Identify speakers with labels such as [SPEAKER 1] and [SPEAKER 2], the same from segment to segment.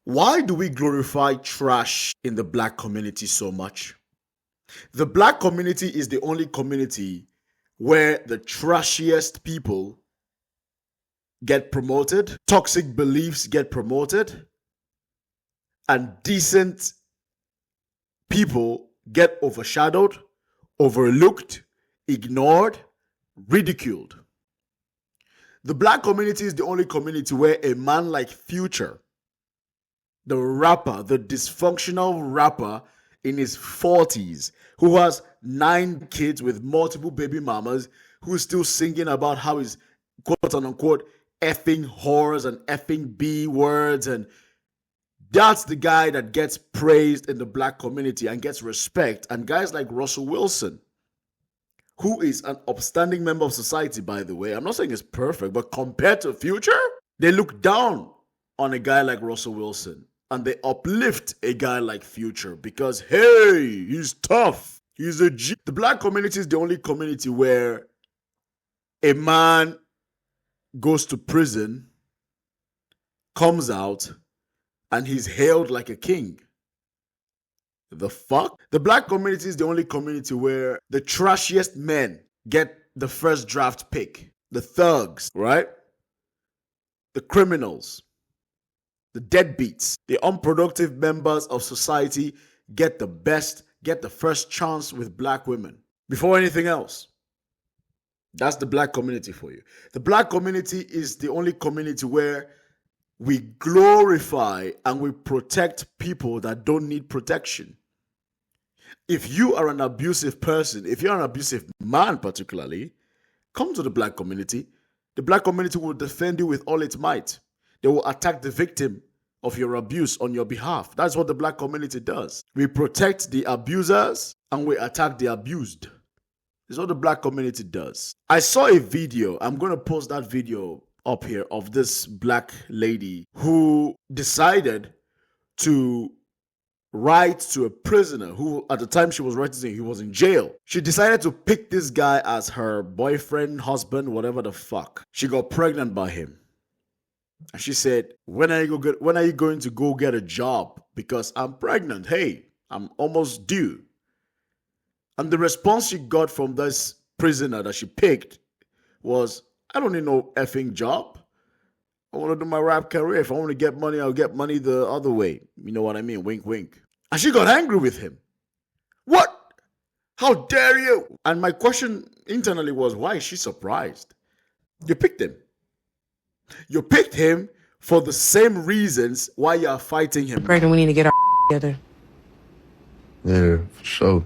[SPEAKER 1] Why do we glorify trash in the black community so much? The black community is the only community where the trashiest people get promoted, toxic beliefs get promoted, and decent people get overshadowed, overlooked, ignored, ridiculed. The black community is the only community where a man like Future, the rapper, the dysfunctional rapper in his 40s, who has 9 kids with multiple baby mamas, who's still singing about how he's quote unquote effing whores and effing B words, and that's the guy that gets praised in the black community and gets respect. And guys like Russell Wilson, who is an upstanding member of society, by the way, I'm not saying it's perfect, but compared to Future, they look down on a guy like Russell Wilson and they uplift a guy like Future because, hey, he's tough. He's a G. The black community is the only community where a man goes to prison, comes out, and he's hailed like a king. The fuck? The black community is the only community where the trashiest men get the first draft pick. The thugs, right? The criminals, the deadbeats, the unproductive members of society get the first chance with black women before anything else. That's the black community for you. The black community is the only community where we glorify and we protect people that don't need protection. If you are an abusive person, if you're an abusive man particularly, come to the black community. The black community will defend you with all its might. They will attack the victim of your abuse on your behalf. That's what the black community does. We protect the abusers and we attack the abused. It's what the black community does. I saw a video. I'm going to post that video up here of this black lady who decided to write to a prisoner who, at the time she was writing, he was in jail. She decided to pick this guy as her boyfriend, husband, whatever the fuck. She got pregnant by him. And she said, when are you going to go get a job? Because I'm pregnant. Hey, I'm almost due. And the response she got from this prisoner that she picked was, I don't need no effing job. I want to do my rap career. If I want to get money, I'll get money the other way. You know what I mean? Wink, wink. And she got angry with him. What? How dare you? And my question internally was, why is she surprised? You picked him. You picked him for the same reasons why you are fighting him.
[SPEAKER 2] Pregnant, we need to get our together.
[SPEAKER 3] Yeah, for sure.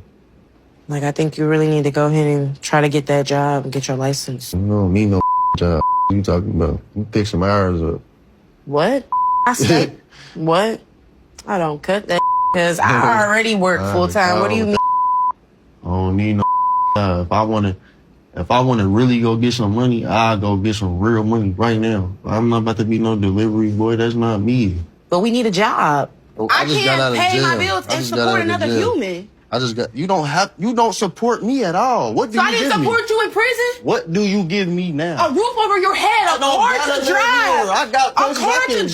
[SPEAKER 2] Like, I think you really need to go ahead and try to get that job and get your license.
[SPEAKER 3] You don't need no job. What you talking about? You pick some hours up.
[SPEAKER 2] What? I said, what? I don't cut that because I already work full time. What do you mean?
[SPEAKER 3] I don't need no job. If I wanna really go get some money, I'll go get some real money right now. I'm not about to be no delivery boy. That's not me.
[SPEAKER 2] But we need a job.
[SPEAKER 3] I
[SPEAKER 2] can't pay my bills and support another human.
[SPEAKER 3] You don't support me at all. What do you give me?
[SPEAKER 2] So I didn't support you in prison?
[SPEAKER 3] What do you give me now?
[SPEAKER 2] A roof over your head, a car to drive.
[SPEAKER 3] I got places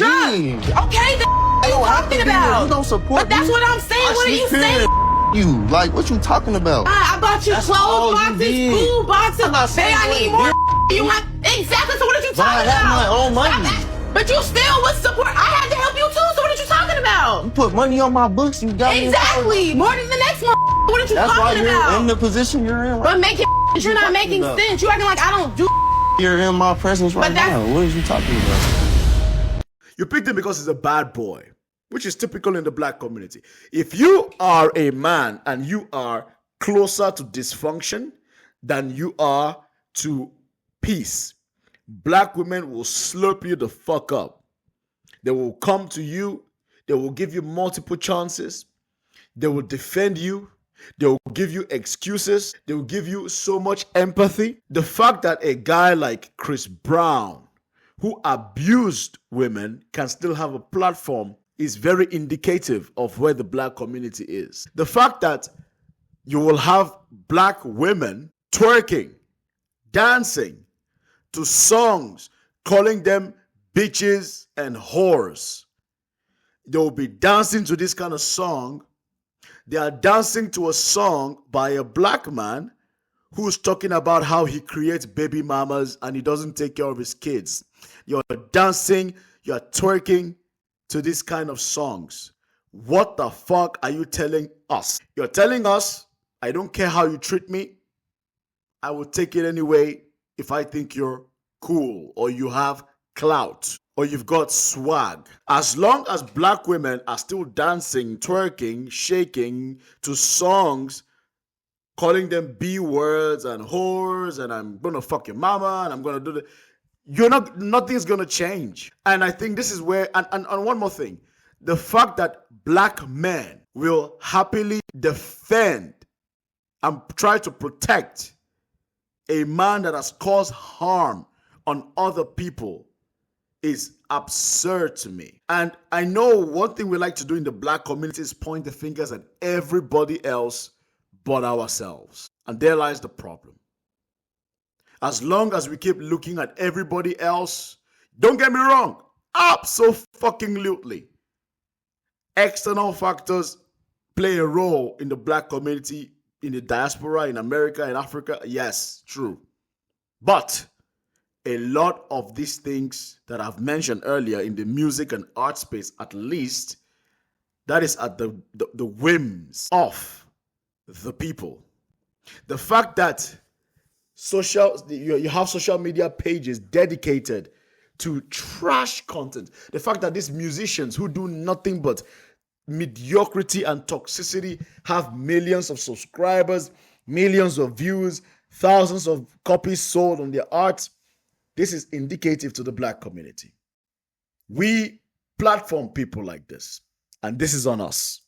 [SPEAKER 3] I can be.
[SPEAKER 2] Okay, then what are you talking about?
[SPEAKER 3] You don't support
[SPEAKER 2] But that's
[SPEAKER 3] me.
[SPEAKER 2] what I'm saying. What are you saying?
[SPEAKER 3] You like what you talking about?
[SPEAKER 2] I bought you
[SPEAKER 3] That's all
[SPEAKER 2] clothes
[SPEAKER 3] you
[SPEAKER 2] boxes,
[SPEAKER 3] did.
[SPEAKER 2] food boxes.
[SPEAKER 3] I'm not
[SPEAKER 2] Say
[SPEAKER 3] saying
[SPEAKER 2] I need
[SPEAKER 3] what
[SPEAKER 2] more.
[SPEAKER 3] you
[SPEAKER 2] You have exactly. So what are you
[SPEAKER 3] But I
[SPEAKER 2] talking
[SPEAKER 3] have
[SPEAKER 2] about?
[SPEAKER 3] my own money.
[SPEAKER 2] But you still would support. I had to help you too. So what are you talking about?
[SPEAKER 3] You put money on my books. You got me.
[SPEAKER 2] Exactly. More than the next one. What are you
[SPEAKER 3] That's why
[SPEAKER 2] talking
[SPEAKER 3] you're
[SPEAKER 2] about?
[SPEAKER 3] in the position you're in.
[SPEAKER 2] But making you're not making
[SPEAKER 3] about?
[SPEAKER 2] sense. You acting like I don't do.
[SPEAKER 3] You're in my presence right now. What are you talking about?
[SPEAKER 1] You picked him because he's a bad boy, which is typical in the black community. If you are a man and you are closer to dysfunction than you are to peace, black women will slurp you the fuck up. They will come to you. They will give you multiple chances. They will defend you. They will give you excuses. They will give you so much empathy. The fact that a guy like Chris Brown, who abused women, can still have a platform is very indicative of where the black community is. The fact that you will have black women twerking, dancing to songs, calling them bitches and whores. They will be dancing to this kind of song. They are dancing to a song by a black man who's talking about how he creates baby mamas and he doesn't take care of his kids. You're dancing, you're twerking to this kind of songs. What the fuck are you telling us? You're telling us, I don't care how you treat me, I will take it anyway if I think you're cool or you have clout or you've got swag. As long as black women are still dancing, twerking, shaking to songs, calling them B words and whores and I'm gonna fuck your mama and I'm gonna do the, nothing's gonna change. And I think this is where, and one more thing, the fact that black men will happily defend and try to protect a man that has caused harm on other people is absurd to me. And I know one thing we like to do in the black community is point the fingers at everybody else but ourselves. And there lies the problem. As long as we keep looking at everybody else, don't get me wrong, absolutely. External factors play a role in the black community, in the diaspora, in America, in Africa. Yes, true. But a lot of these things that I've mentioned earlier in the music and art space, at least, that is at the whims of the people. The fact that you have social media pages dedicated to trash content, the fact that these musicians who do nothing but mediocrity and toxicity have millions of subscribers, millions of views, thousands of copies sold on their art, this is indicative to the black community. We platform people like this, and this is on us.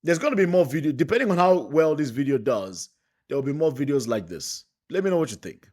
[SPEAKER 1] There's going to be more video, depending on how well this video does, there will be more videos like this. Let me know what you think.